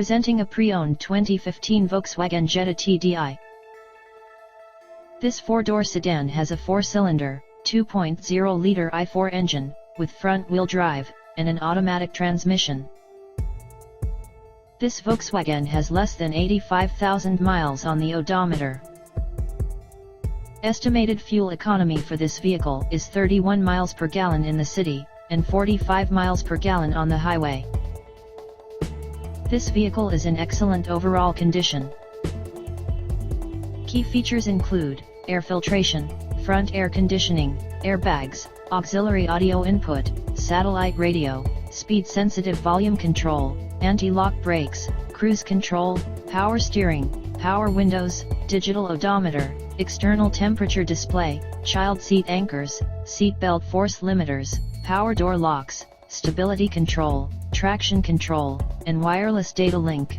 Presenting a pre-owned 2015 Volkswagen Jetta TDI. This four-door sedan has a four-cylinder, 2.0-liter i4 engine, with front-wheel drive, and an automatic transmission. This Volkswagen has less than 85,000 miles on the odometer. Estimated fuel economy for this vehicle is 31 miles per gallon in the city, and 45 miles per gallon on the highway. This vehicle is in excellent overall condition. Key features include air filtration, front air conditioning, airbags, auxiliary audio input, satellite radio, speed-sensitive volume control, anti-lock brakes, cruise control, power steering, power windows, digital odometer, external temperature display, child seat anchors, seat belt force limiters, power door locks, stability control, traction control, and wireless data link.